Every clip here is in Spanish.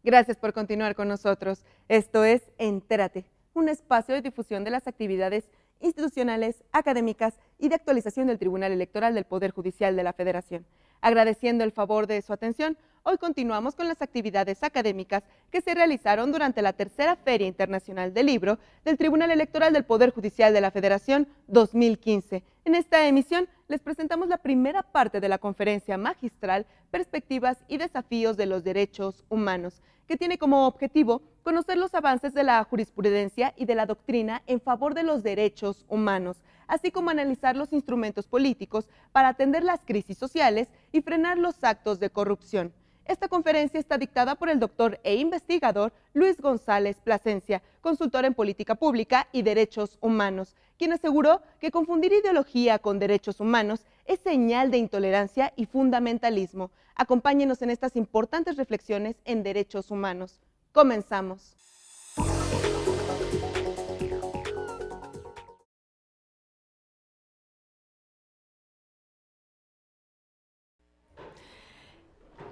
Gracias por continuar con nosotros. Esto es Entérate, un espacio de difusión de las actividades institucionales, académicas y de actualización del Tribunal Electoral del Poder Judicial de la Federación. Agradeciendo el favor de su atención, hoy continuamos con las actividades académicas que se realizaron durante la tercera Feria Internacional del Libro del Tribunal Electoral del Poder Judicial de la Federación 2015. En esta emisión les presentamos la primera parte de la conferencia magistral Perspectivas y Desafíos de los Derechos Humanos, que tiene como objetivo conocer los avances de la jurisprudencia y de la doctrina en favor de los derechos humanos, así como analizar los instrumentos políticos para atender las crisis sociales y frenar los actos de corrupción. Esta conferencia está dictada por el doctor e investigador Luis González Plasencia, consultor en política pública y derechos humanos, quien aseguró que confundir ideología con derechos humanos es señal de intolerancia y fundamentalismo. Acompáñenos en estas importantes reflexiones en derechos humanos. Comenzamos.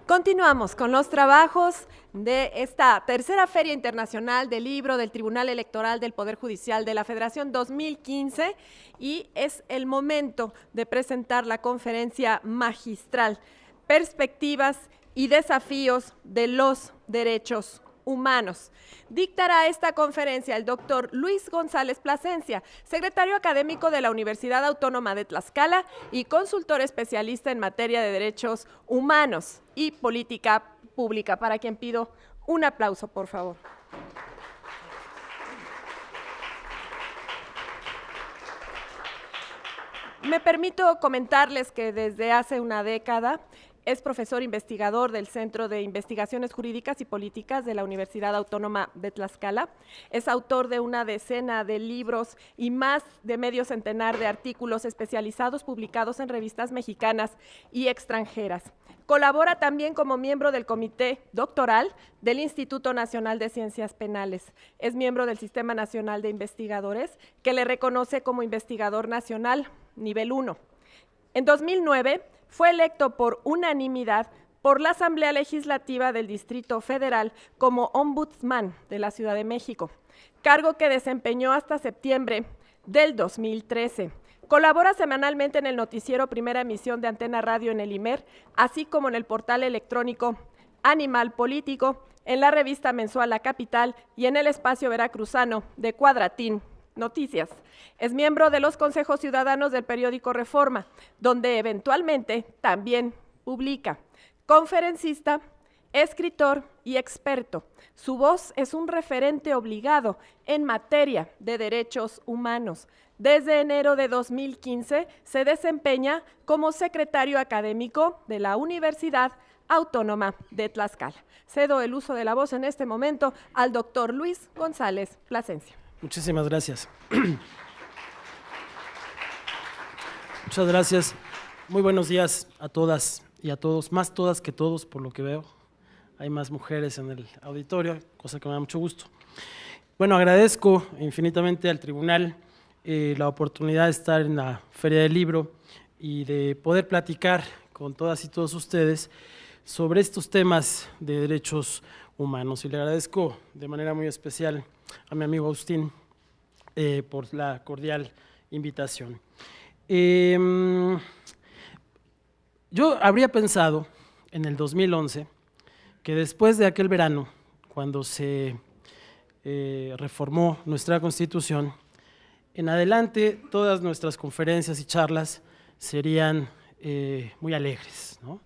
Continuamos con los trabajos de esta tercera Feria Internacional del Libro del Tribunal Electoral del Poder Judicial de la Federación 2015 y es el momento de presentar la conferencia magistral Perspectivas y Desafíos de los Derechos Humanos. Dictará esta conferencia el doctor Luis González Plasencia, secretario académico de la Universidad Autónoma de Tlaxcala y consultor especialista en materia de derechos humanos y política pública, para quien pido un aplauso, por favor. Me permito comentarles que desde hace una década es profesor investigador del Centro de Investigaciones Jurídicas y Políticas de la Universidad Autónoma de Tlaxcala. Es autor de una decena de libros y más de medio centenar de artículos especializados publicados en revistas mexicanas y extranjeras. Colabora también como miembro del Comité Doctoral del Instituto Nacional de Ciencias Penales. Es miembro del Sistema Nacional de Investigadores, que le reconoce como investigador nacional nivel 1. En 2009, fue electo por unanimidad por la Asamblea Legislativa del Distrito Federal como Ombudsman de la Ciudad de México, cargo que desempeñó hasta septiembre del 2013. Colabora semanalmente en el noticiero Primera Emisión de Antena Radio en el IMER, así como en el portal electrónico Animal Político, en la revista mensual La Capital y en el espacio veracruzano de Cuadratín Noticias. Es miembro de los consejos ciudadanos del periódico Reforma, donde eventualmente también publica. Conferencista, escritor y experto. Su voz es un referente obligado en materia de derechos humanos. Desde enero de 2015 se desempeña como secretario académico de la Universidad Autónoma de Tlaxcala. Cedo el uso de la voz en este momento al doctor Luis González Plasencia. Muchísimas gracias. Muchas gracias. Muy buenos días a todas y a todos, más todas que todos por lo que veo. Hay más mujeres en el auditorio, cosa que me da mucho gusto. Bueno, agradezco infinitamente al tribunal la oportunidad de estar en la Feria del Libro y de poder platicar con todas y todos ustedes sobre estos temas de derechos humanos. Y le agradezco de manera muy especial a mi amigo Agustín por la cordial invitación. Yo habría pensado en el 2011 que después de aquel verano, cuando se reformó nuestra Constitución, en adelante todas nuestras conferencias y charlas serían muy alegres, ¿no?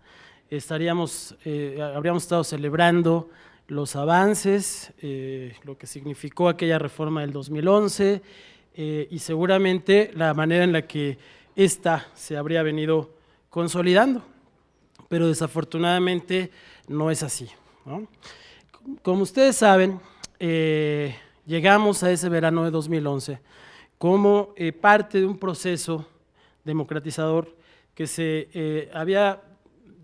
Habríamos estado celebrando los avances, lo que significó aquella reforma del 2011 y seguramente la manera en la que esta se habría venido consolidando, pero desafortunadamente no es así, ¿no? Como ustedes saben, llegamos a ese verano de 2011 como parte de un proceso democratizador que se había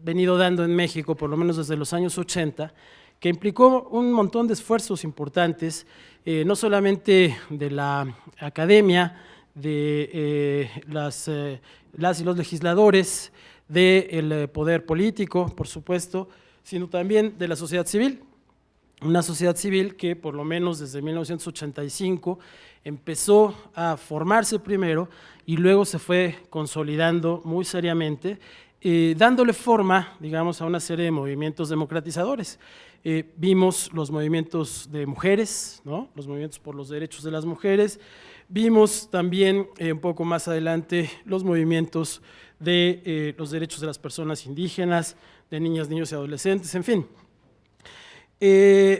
venido dando en México, por lo menos desde los años 80, que implicó un montón de esfuerzos importantes, no solamente de la academia, de las y los legisladores, del poder político, por supuesto, sino también de la sociedad civil. Una sociedad civil que por lo menos desde 1985 empezó a formarse primero y luego se fue consolidando muy seriamente, dándole forma, digamos, a una serie de movimientos democratizadores. Vimos los movimientos de mujeres, ¿no? Los movimientos por los derechos de las mujeres, vimos también un poco más adelante los movimientos de los derechos de las personas indígenas, de niñas, niños y adolescentes, en fin.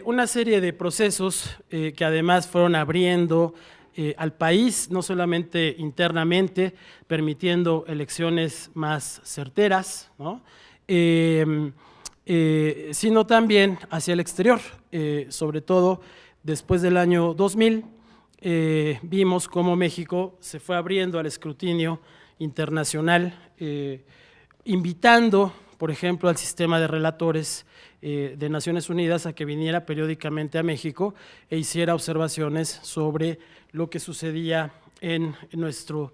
Una serie de procesos que además fueron abriendo al país, no solamente internamente, permitiendo elecciones más certeras, ¿no? Sino también hacia el exterior, sobre todo después del año 2000, vimos cómo México se fue abriendo al escrutinio internacional, invitando, por ejemplo, al sistema de relatores de Naciones Unidas a que viniera periódicamente a México e hiciera observaciones sobre lo que sucedía en nuestro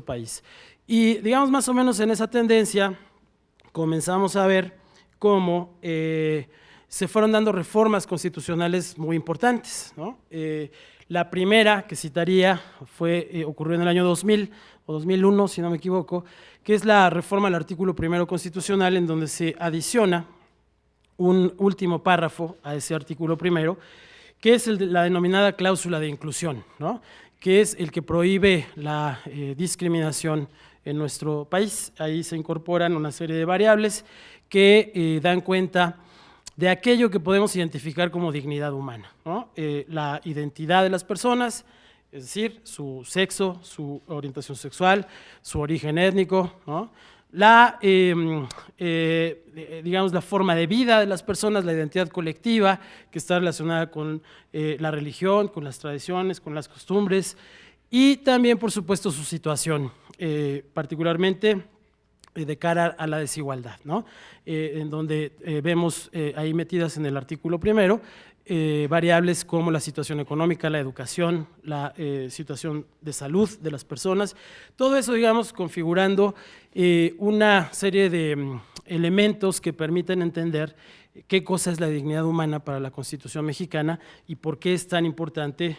país. Y digamos más o menos en esa tendencia comenzamos a ver cómo se fueron dando reformas constitucionales muy importantes, ¿no? La primera que citaría ocurrió en el año 2000 o 2001, si no me equivoco, que es la reforma al artículo primero constitucional, en donde se adiciona un último párrafo a ese artículo primero, que es la denominada cláusula de inclusión, ¿no? Que es el que prohíbe la discriminación en nuestro país. Ahí se incorporan una serie de variables que dan cuenta de aquello que podemos identificar como dignidad humana, ¿no? La identidad de las personas, es decir, su sexo, su orientación sexual, su origen étnico, ¿no? Digamos, la forma de vida de las personas, la identidad colectiva que está relacionada con la religión, con las tradiciones, con las costumbres y también, por supuesto, su situación, particularmente de cara a la desigualdad, ¿no? En donde vemos ahí metidas en el artículo primero variables como la situación económica, la educación, la situación de salud de las personas, todo eso, digamos, configurando una serie de elementos que permiten entender qué cosa es la dignidad humana para la Constitución mexicana y por qué es tan importante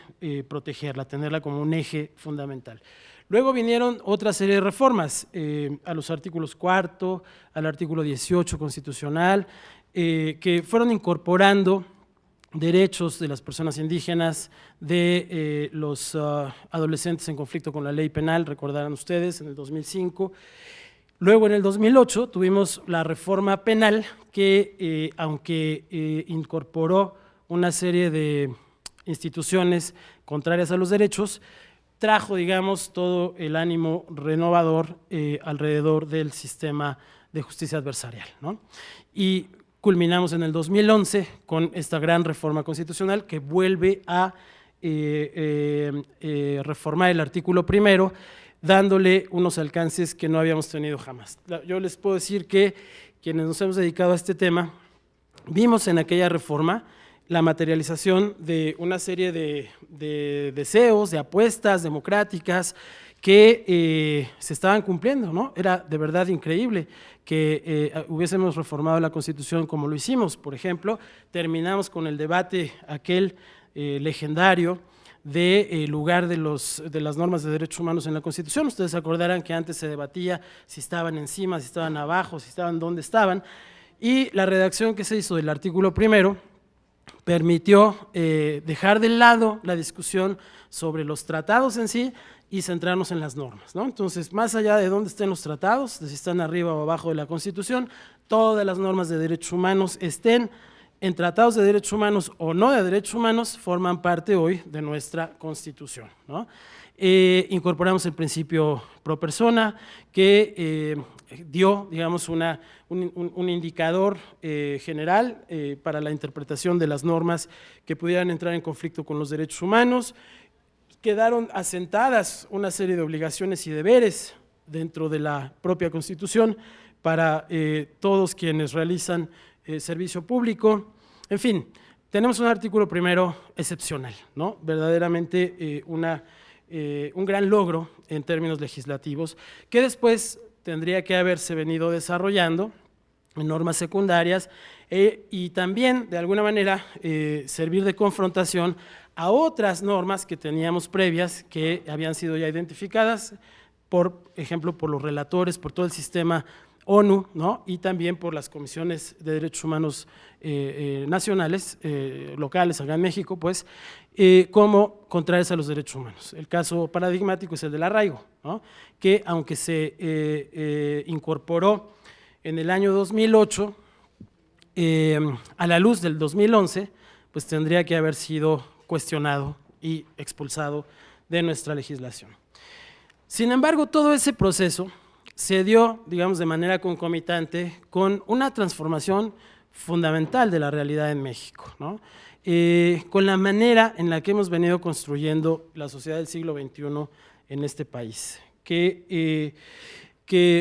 protegerla, tenerla como un eje fundamental. Luego vinieron otra serie de reformas a los artículos 4, al artículo 18 constitucional, que fueron incorporando derechos de las personas indígenas, de los adolescentes en conflicto con la ley penal, recordarán ustedes, en el 2005. Luego, en el 2008, tuvimos la reforma penal que, aunque incorporó una serie de instituciones contrarias a los derechos, trajo, digamos, todo el ánimo renovador alrededor del sistema de justicia adversarial, ¿no? Y culminamos en el 2011 con esta gran reforma constitucional que vuelve a reformar el artículo primero, dándole unos alcances que no habíamos tenido jamás. Yo les puedo decir que quienes nos hemos dedicado a este tema, vimos en aquella reforma la materialización de una serie de deseos, de apuestas democráticas que se estaban cumpliendo, ¿no? Era de verdad increíble que hubiésemos reformado la Constitución como lo hicimos. Por ejemplo, terminamos con el debate aquel legendario del lugar de las normas de derechos humanos en la Constitución. Ustedes se acordarán que antes se debatía si estaban encima, si estaban abajo, si estaban donde estaban, y la redacción que se hizo del artículo primero permitió dejar de lado la discusión sobre los tratados en sí y centrarnos en las normas, ¿no? Entonces, más allá de dónde estén los tratados, de si están arriba o abajo de la Constitución, todas las normas de derechos humanos estén en tratados de derechos humanos o no de derechos humanos, forman parte hoy de nuestra Constitución, ¿no? Incorporamos el principio pro persona, que dio, digamos, un indicador general para la interpretación de las normas que pudieran entrar en conflicto con los derechos humanos. Quedaron asentadas una serie de obligaciones y deberes dentro de la propia Constitución para todos quienes realizan servicio público. En fin, tenemos un artículo primero excepcional, ¿no? Verdaderamente un gran logro en términos legislativos, que después tendría que haberse venido desarrollando en normas secundarias y también, de alguna manera, servir de confrontación a otras normas que teníamos previas que habían sido ya identificadas, por ejemplo, por los relatores, por todo el sistema ONU, ¿no? Y también por las comisiones de derechos humanos nacionales, locales, acá en México, pues, como contrarias a los derechos humanos. El caso paradigmático es el del arraigo, ¿no? Que aunque se incorporó en el año 2008, a la luz del 2011, pues tendría que haber sido cuestionado y expulsado de nuestra legislación. Sin embargo, todo ese proceso se dio, digamos, de manera concomitante con una transformación fundamental de la realidad en México, ¿no? Con la manera en la que hemos venido construyendo la sociedad del siglo XXI en este país, que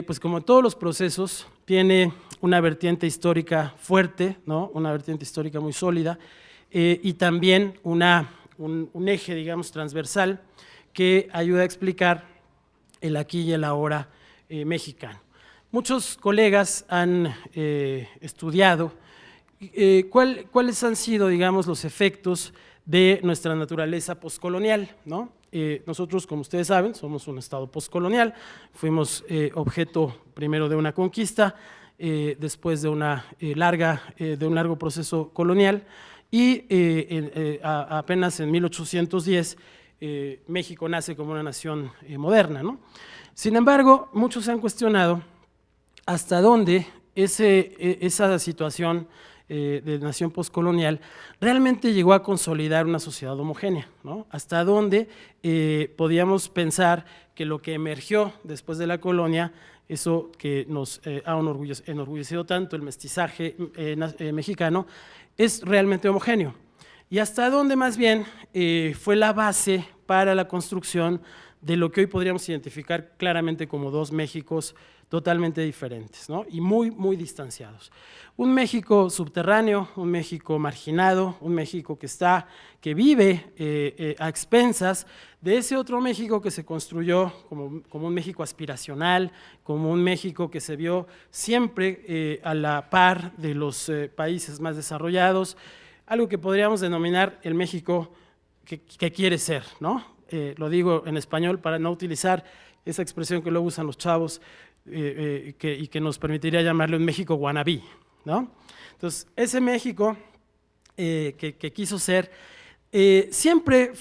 pues como todos los procesos, tiene una vertiente histórica fuerte, ¿no? Una vertiente histórica muy sólida, y también un eje, digamos, transversal que ayuda a explicar el aquí y el ahora mexicano. Muchos colegas han estudiado cuáles han sido, digamos, los efectos de nuestra naturaleza postcolonial, ¿no? Nosotros, como ustedes saben, somos un estado postcolonial, fuimos objeto primero de una conquista, después de un largo proceso colonial, y apenas en 1810 México nace como una nación moderna, ¿no? Sin embargo, muchos se han cuestionado hasta dónde esa situación de nación postcolonial realmente llegó a consolidar una sociedad homogénea, ¿no? Hasta dónde podíamos pensar que lo que emergió después de la colonia, eso que nos ha enorgullecido tanto, el mestizaje mexicano, es realmente homogéneo. Y hasta dónde más bien fue la base para la construcción de lo que hoy podríamos identificar claramente como dos Méxicos totalmente diferentes, ¿no? Y muy, muy distanciados. Un México subterráneo, un México marginado, un México que vive a expensas de ese otro México que se construyó como un México aspiracional, como un México que se vio siempre a la par de los países más desarrollados, algo que podríamos denominar el México que quiere ser, ¿no? Lo digo en español para no utilizar esa expresión que luego usan los chavos y que nos permitiría llamarle un México wannabe, ¿no? Entonces, ese México que quiso ser siempre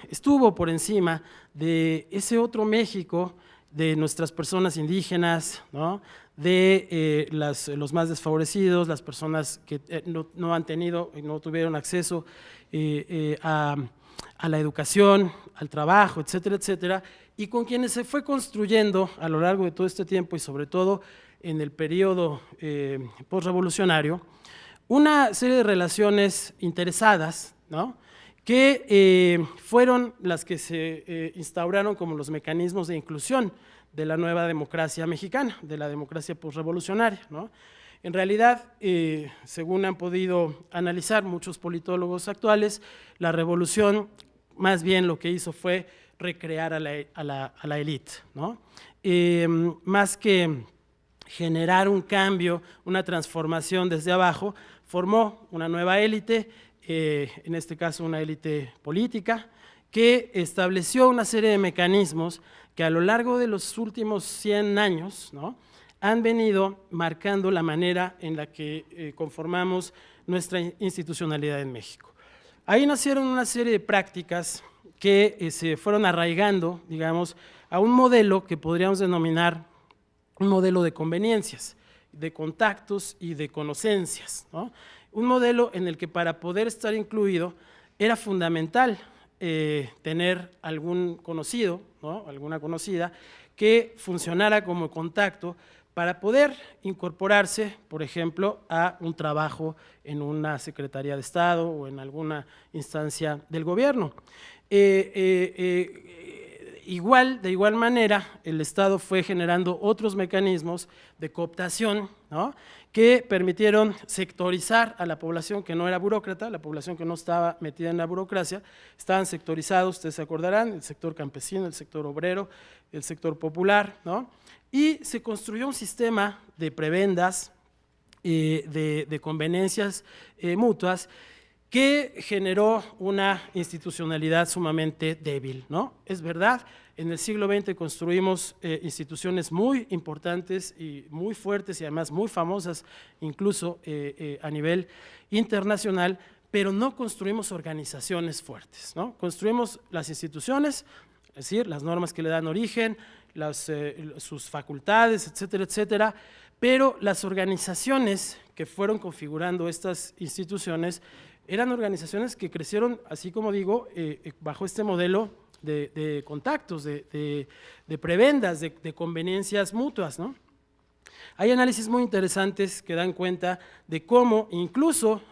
estuvo por encima de ese otro México de nuestras personas indígenas, ¿no? De los más desfavorecidos, las personas que no han tenido y no tuvieron acceso a la educación, al trabajo, etcétera, etcétera, y con quienes se fue construyendo a lo largo de todo este tiempo y sobre todo en el periodo postrevolucionario, una serie de relaciones interesadas, ¿no? Que fueron las que se instauraron como los mecanismos de inclusión de la nueva democracia mexicana, de la democracia postrevolucionaria, ¿no? En realidad, según han podido analizar muchos politólogos actuales, la revolución más bien lo que hizo fue recrear a la élite, ¿no? Más que generar un cambio, una transformación desde abajo, formó una nueva élite, en este caso una élite política, que estableció una serie de mecanismos que a lo largo de los últimos 100 años, ¿no?, han venido marcando la manera en la que conformamos nuestra institucionalidad en México. Ahí nacieron una serie de prácticas que se fueron arraigando, digamos, a un modelo que podríamos denominar un modelo de conveniencias, de contactos y de conocencias, ¿no? un modelo en el que para poder estar incluido era fundamental tener algún conocido, ¿no? Alguna conocida, que funcionara como contacto para poder incorporarse, por ejemplo, a un trabajo en una Secretaría de Estado o en alguna instancia del gobierno. De igual manera, el Estado fue generando otros mecanismos de cooptación, ¿no? Que permitieron sectorizar a la población que no era burócrata, la población que no estaba metida en la burocracia, estaban sectorizados, ustedes se acordarán, el sector campesino, el sector obrero, el sector popular, ¿no? Y se construyó un sistema de prebendas, de conveniencias mutuas, que generó una institucionalidad sumamente débil, ¿no? Es verdad, en el siglo XX construimos instituciones muy importantes y muy fuertes y además muy famosas, incluso a nivel internacional, pero no construimos organizaciones fuertes, ¿no? Construimos las instituciones, es decir, las normas que le dan origen, sus facultades, etcétera, etcétera, pero las organizaciones que fueron configurando estas instituciones eran organizaciones que crecieron, así como digo, bajo este modelo de contactos, de prebendas, de conveniencias mutuas, ¿no? Hay análisis muy interesantes que dan cuenta de cómo incluso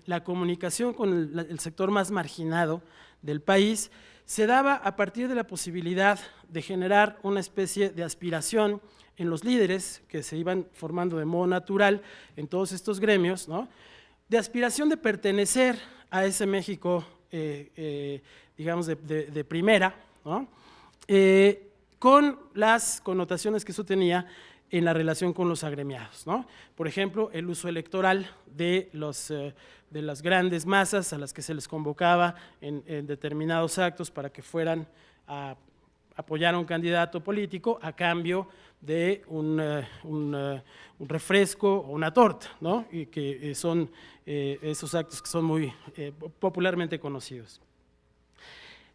la comunicación con el sector más marginado del país se daba a partir de la posibilidad de generar una especie de aspiración en los líderes que se iban formando de modo natural en todos estos gremios, ¿no? De aspiración de pertenecer a ese México, digamos, de primera, ¿no? Con las connotaciones que eso tenía en la relación con los agremiados, ¿no? Por ejemplo, el uso electoral de las grandes masas a las que se les convocaba en determinados actos para que fueran a apoyar a un candidato político a cambio de un refresco o una torta, ¿no? Y que son esos actos que son muy popularmente conocidos.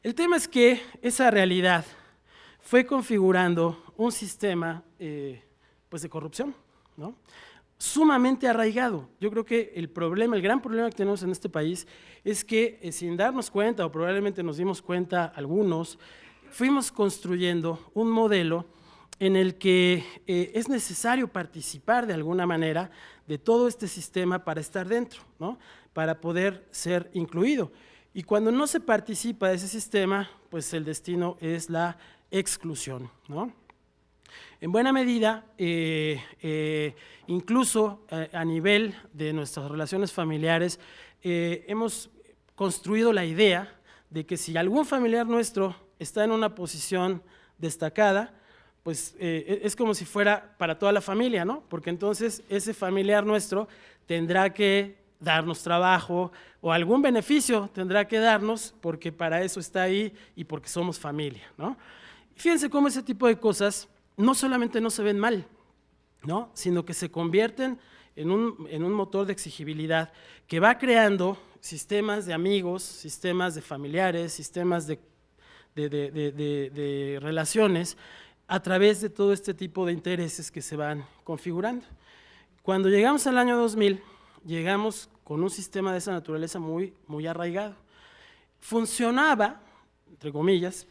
El tema es que esa realidad fue configurando un sistema pues de corrupción, ¿no? Sumamente arraigado. Yo creo que el gran problema que tenemos en este país es que sin darnos cuenta, o probablemente nos dimos cuenta algunos, fuimos construyendo un modelo en el que es necesario participar de alguna manera de todo este sistema para estar dentro, ¿no? Para poder ser incluido. Y cuando no se participa de ese sistema, pues el destino es la exclusión, ¿no? En buena medida, incluso a nivel de nuestras relaciones familiares, hemos construido la idea de que si algún familiar nuestro está en una posición destacada, pues es como si fuera para toda la familia, ¿no? Porque entonces ese familiar nuestro tendrá que darnos trabajo o algún beneficio tendrá que darnos porque para eso está ahí y porque somos familia, ¿no? Fíjense cómo ese tipo de cosas no solamente no se ven mal, ¿no? Sino que se convierten en un motor de exigibilidad que va creando sistemas de amigos, sistemas de familiares, sistemas de relaciones a través de todo este tipo de intereses que se van configurando. Cuando llegamos al año 2000, llegamos con un sistema de esa naturaleza muy, muy arraigado. Funcionaba, entre comillas,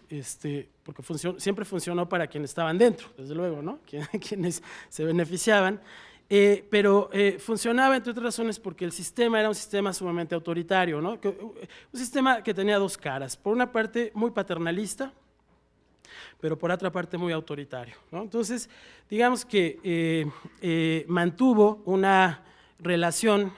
porque siempre funcionó para quienes estaban dentro, desde luego, ¿no? Quienes se beneficiaban, pero funcionaba, entre otras razones, porque el sistema era un sistema sumamente autoritario, ¿no? Un sistema que tenía dos caras, por una parte muy paternalista, pero por otra parte muy autoritario, ¿no? Entonces, digamos que mantuvo una relación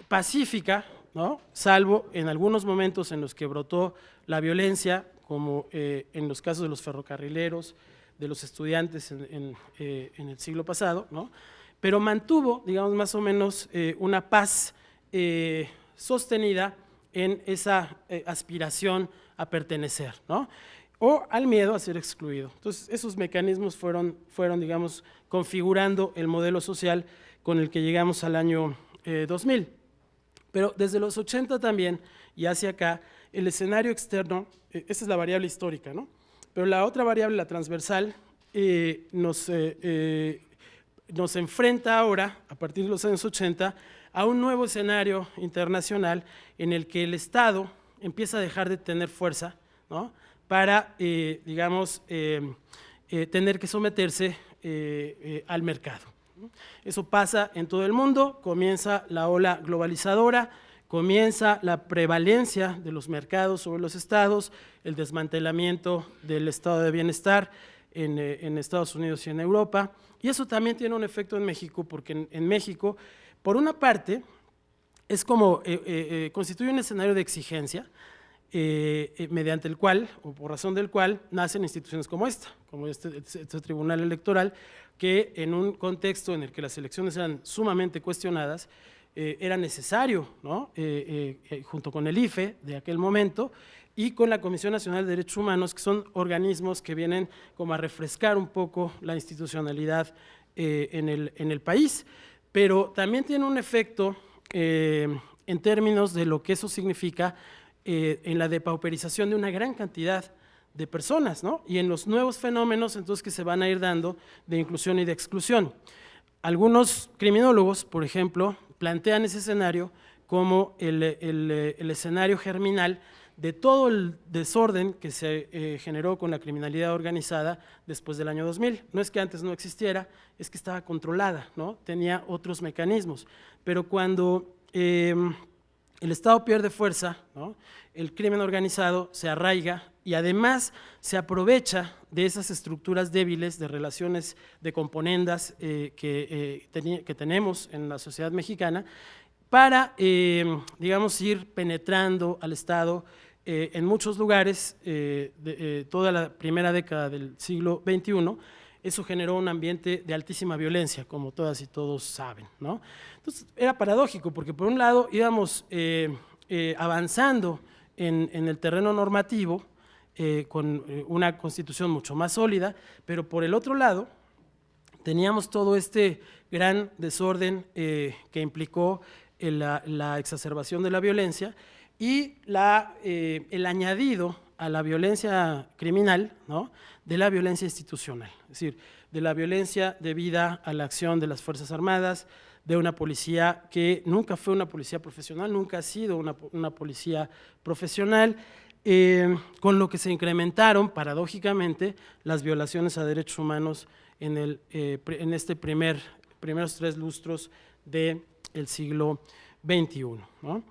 pacífica, ¿no? Salvo en algunos momentos en los que brotó la violencia, como en los casos de los ferrocarrileros, de los estudiantes en el siglo pasado, ¿no? Pero mantuvo, digamos, más o menos una paz sostenida en esa aspiración a pertenecer, ¿no? O al miedo a ser excluido. Entonces, esos mecanismos fueron, digamos, configurando el modelo social con el que llegamos al año 2000. Pero desde los 80 también, y hacia acá, el escenario externo, esa es la variable histórica, ¿no? Pero la otra variable, la transversal, nos nos enfrenta ahora, a partir de los años 80, a un nuevo escenario internacional en el que el Estado empieza a dejar de tener fuerza, ¿no?, para, digamos, tener que someterse al mercado. Eso pasa en todo el mundo, comienza la ola globalizadora, comienza la prevalencia de los mercados sobre los estados, el desmantelamiento del estado de bienestar en Estados Unidos y en Europa, y eso también tiene un efecto en México, porque en México, por una parte, es como constituye un escenario de exigencia, mediante el cual, o por razón del cual, nacen instituciones como esta, como este Tribunal Electoral, que en un contexto en el que las elecciones eran sumamente cuestionadas, era necesario, ¿no?, junto con el IFE de aquel momento y con la Comisión Nacional de Derechos Humanos, que son organismos que vienen como a refrescar un poco la institucionalidad en el país, pero también tiene un efecto en términos de lo que eso significa en la depauperización de una gran cantidad de personas, ¿no?, y en los nuevos fenómenos entonces que se van a ir dando de inclusión y de exclusión. Algunos criminólogos, por ejemplo, plantean ese escenario como el escenario germinal de todo el desorden que se generó con la criminalidad organizada después del año 2000. No es que antes no existiera, es que estaba controlada, ¿no?, tenía otros mecanismos, pero cuando el Estado pierde fuerza, ¿no?, el crimen organizado se arraiga y además se aprovecha de esas estructuras débiles de relaciones de componendas que tenemos en la sociedad mexicana para, digamos, ir penetrando al Estado en muchos lugares. Toda la primera década del siglo XXI, eso generó un ambiente de altísima violencia, como todas y todos saben, ¿no? Entonces, era paradójico, porque por un lado íbamos avanzando en el terreno normativo, con una constitución mucho más sólida, pero por el otro lado teníamos todo este gran desorden que implicó la exacerbación de la violencia y el añadido a la violencia criminal, ¿no?, de la violencia institucional, es decir, de la violencia debida a la acción de las Fuerzas Armadas, de una policía que nunca fue una policía profesional, nunca ha sido una policía profesional, con lo que se incrementaron, paradójicamente, las violaciones a derechos humanos en este primeros 3 lustros del siglo XXI, ¿no?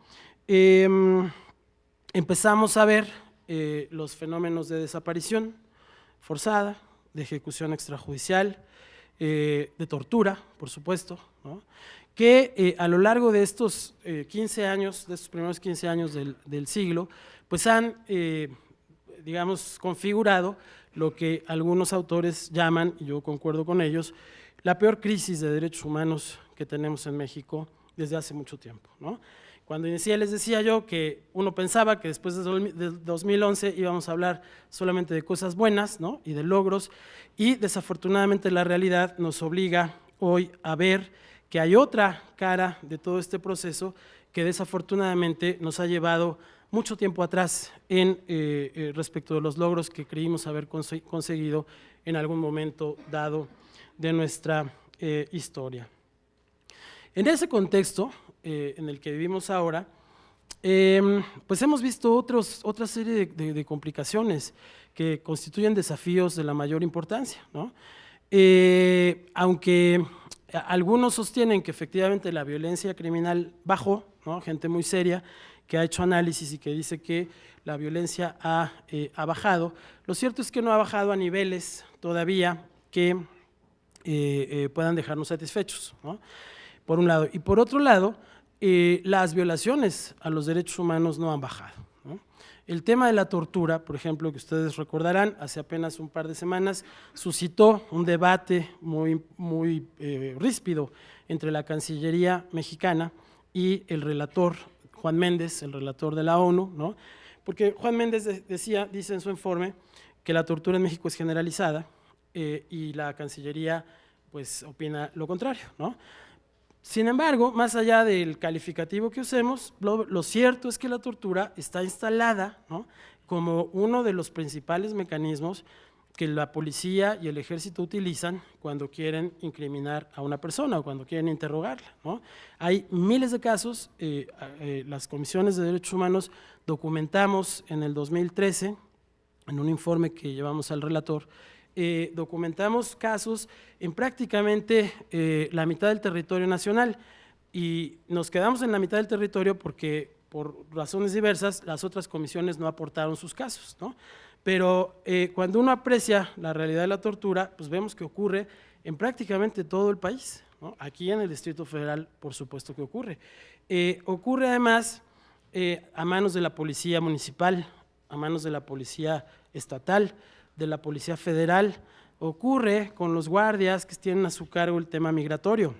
Empezamos a ver los fenómenos de desaparición forzada, de ejecución extrajudicial, de tortura, por supuesto, ¿no?, que a lo largo de estos 15 años, de estos primeros 15 años del siglo, pues han, digamos, configurado lo que algunos autores llaman, y yo concuerdo con ellos, la peor crisis de derechos humanos que tenemos en México desde hace mucho tiempo, ¿no? Cuando inicié les decía yo que uno pensaba que después de 2011 íbamos a hablar solamente de cosas buenas, ¿no?, y de logros, y desafortunadamente la realidad nos obliga hoy a ver que hay otra cara de todo este proceso que desafortunadamente nos ha llevado mucho tiempo atrás respecto de los logros que creímos haber conseguido en algún momento dado de nuestra historia. En ese contexto en el que vivimos ahora, pues hemos visto otra serie de complicaciones que constituyen desafíos de la mayor importancia, ¿no? Aunque algunos sostienen que efectivamente la violencia criminal bajó, ¿no?, gente muy seria que ha hecho análisis y que dice que la violencia ha bajado, lo cierto es que no ha bajado a niveles todavía que puedan dejarnos satisfechos, ¿no?, por un lado. Y por otro lado, las violaciones a los derechos humanos no han bajado, ¿no? El tema de la tortura, por ejemplo, que ustedes recordarán, hace apenas un par de semanas suscitó un debate muy ríspido entre la Cancillería mexicana y el relator Juan Méndez, el relator de la ONU, ¿no?, porque Juan Méndez dice en su informe que la tortura en México es generalizada y la Cancillería pues opina lo contrario, ¿no? Sin embargo, más allá del calificativo que usemos, lo cierto es que la tortura está instalada, ¿no?, como uno de los principales mecanismos que la policía y el ejército utilizan cuando quieren incriminar a una persona o cuando quieren interrogarla, ¿no? Hay miles de casos, las comisiones de derechos humanos documentamos en el 2013, en un informe que llevamos al relator, documentamos casos en prácticamente la mitad del territorio nacional y nos quedamos en la mitad del territorio porque por razones diversas las otras comisiones no aportaron sus casos, ¿no? Pero cuando uno aprecia la realidad de la tortura, pues vemos que ocurre en prácticamente todo el país, ¿no? Aquí en el Distrito Federal, por supuesto que ocurre. Ocurre además a manos de la policía municipal, a manos de la policía estatal, de la policía federal, ocurre con los guardias que tienen a su cargo el tema migratorio,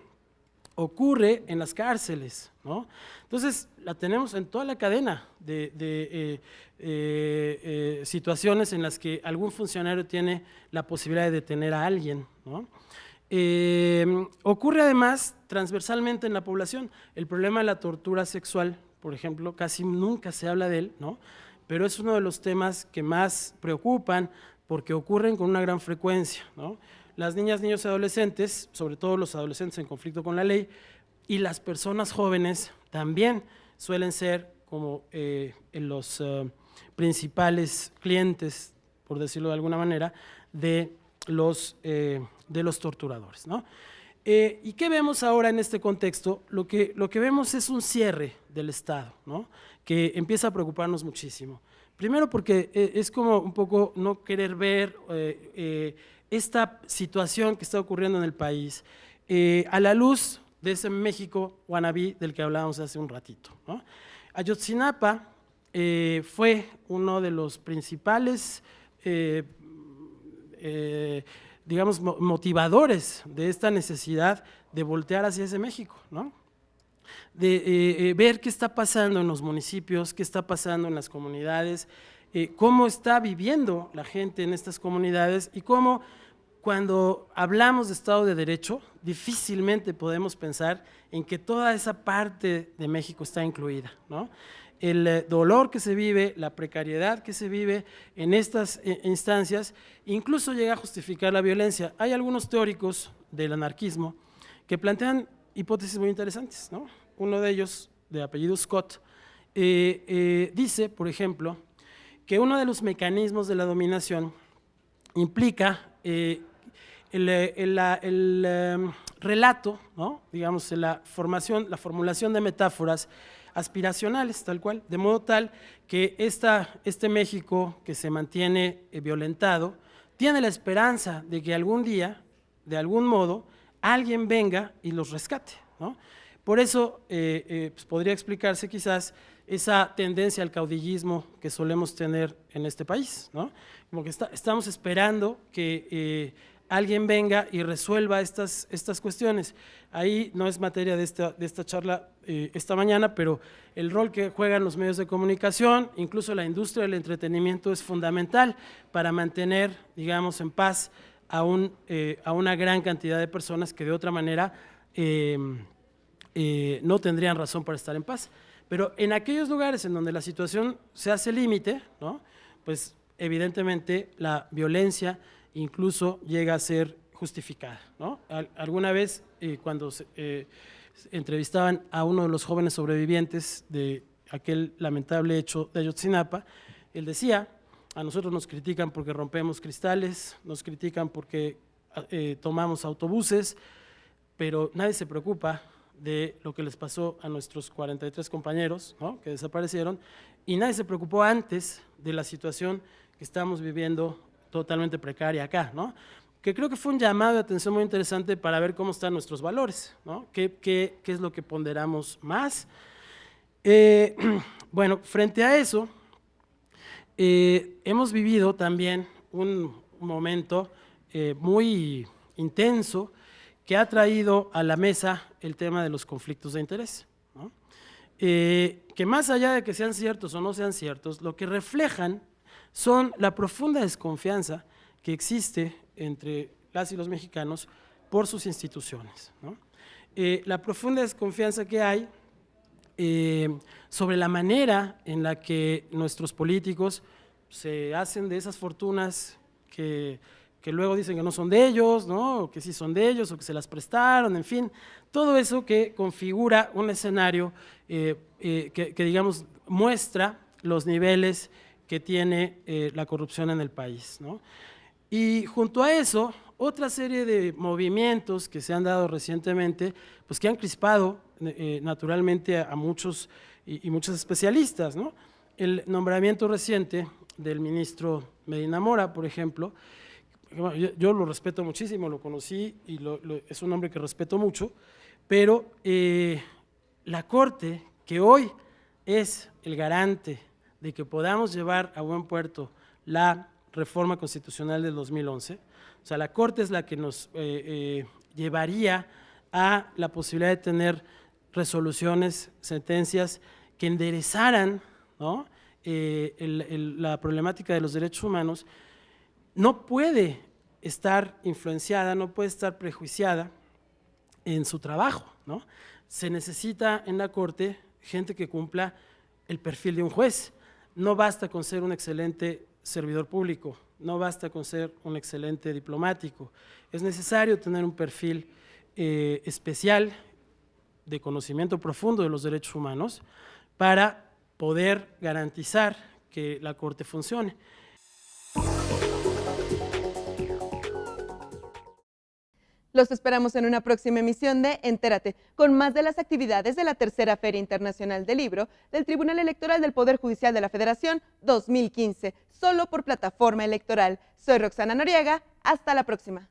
ocurre en las cárceles, ¿no? Entonces, la tenemos en toda la cadena de situaciones en las que algún funcionario tiene la posibilidad de detener a alguien, ¿no? Ocurre además transversalmente en la población. El problema de la tortura sexual, por ejemplo, casi nunca se habla de él, ¿no? Pero es uno de los temas que más preocupan porque ocurren con una gran frecuencia, ¿no? Las niñas, niños y adolescentes, sobre todo los adolescentes en conflicto con la ley, y las personas jóvenes también suelen ser como los principales clientes, por decirlo de alguna manera, de los torturadores, ¿no? ¿Y qué vemos ahora en este contexto? Lo que vemos es un cierre del Estado, ¿no? Que empieza a preocuparnos muchísimo. Primero porque es como un poco no querer ver esta situación que está ocurriendo en el país a la luz de ese México wannabe del que hablábamos hace un ratito, ¿no? Ayotzinapa fue uno de los principales digamos, motivadores de esta necesidad de voltear hacia ese México, ¿no? De ver qué está pasando en los municipios, qué está pasando en las comunidades, cómo está viviendo la gente en estas comunidades y cómo cuando hablamos de Estado de Derecho difícilmente podemos pensar en que toda esa parte de México está incluida, ¿no? El dolor que se vive, la precariedad que se vive en estas instancias, incluso llega a justificar la violencia. Hay algunos teóricos del anarquismo que plantean hipótesis muy interesantes, ¿no? Uno de ellos, de apellido Scott, dice, por ejemplo, que uno de los mecanismos de la dominación implica el relato, ¿no? Digamos, la formulación de metáforas aspiracionales, tal cual, de modo tal que este México que se mantiene violentado tiene la esperanza de que algún día, de algún modo, alguien venga y los rescate, ¿no? Por eso pues podría explicarse quizás esa tendencia al caudillismo que solemos tener en este país, ¿no? Como que estamos esperando que alguien venga y resuelva estas cuestiones. Ahí no es materia de esta charla esta mañana, pero el rol que juegan los medios de comunicación, incluso la industria del entretenimiento, es fundamental para mantener, digamos, en paz a una gran cantidad de personas que de otra manera no tendrían razón para estar en paz. Pero en aquellos lugares en donde la situación se hace límite, ¿no? Pues evidentemente la violencia incluso llega a ser justificada, ¿no? Alguna vez cuando entrevistaban a uno de los jóvenes sobrevivientes de aquel lamentable hecho de Ayotzinapa, él decía: a nosotros nos critican porque rompemos cristales, nos critican porque tomamos autobuses, pero nadie se preocupa de lo que les pasó a nuestros 43 compañeros, ¿no? Que desaparecieron, y nadie se preocupó antes de la situación que estamos viviendo totalmente precaria acá, ¿no? Que creo que fue un llamado de atención muy interesante para ver cómo están nuestros valores, ¿no? ¿Qué es lo que ponderamos más? Bueno, frente a eso, hemos vivido también un momento muy intenso que ha traído a la mesa el tema de los conflictos de interés, ¿no? Que más allá de que sean ciertos o no sean ciertos, lo que reflejan son la profunda desconfianza que existe entre las y los mexicanos por sus instituciones, ¿no? La profunda desconfianza que hay sobre la manera en la que nuestros políticos se hacen de esas fortunas que luego dicen que no son de ellos, ¿no? O que sí son de ellos, o que se las prestaron, en fin, todo eso que configura un escenario que digamos, muestra los niveles que tiene la corrupción en el país, ¿no? Y junto a eso, otra serie de movimientos que se han dado recientemente, pues que han crispado naturalmente a muchos y muchos especialistas, ¿no? El nombramiento reciente del ministro Medina Mora, por ejemplo, yo lo respeto muchísimo, lo conocí y es un hombre que respeto mucho, pero la Corte, que hoy es el garante de que podamos llevar a buen puerto la reforma constitucional del 2011, o sea, la Corte es la que nos llevaría a la posibilidad de tener resoluciones, sentencias que enderezaran, ¿no?, la problemática de los derechos humanos, no puede estar influenciada, no puede estar prejuiciada en su trabajo, ¿no? Se necesita en la Corte gente que cumpla el perfil de un juez. No basta con ser un excelente servidor público, no basta con ser un excelente diplomático. Es necesario tener un perfil especial de conocimiento profundo de los derechos humanos para poder garantizar que la Corte funcione. Los esperamos en una próxima emisión de Entérate, con más de las actividades de la Tercera Feria Internacional del Libro del Tribunal Electoral del Poder Judicial de la Federación 2015, solo por plataforma electoral. Soy Roxana Noriega, hasta la próxima.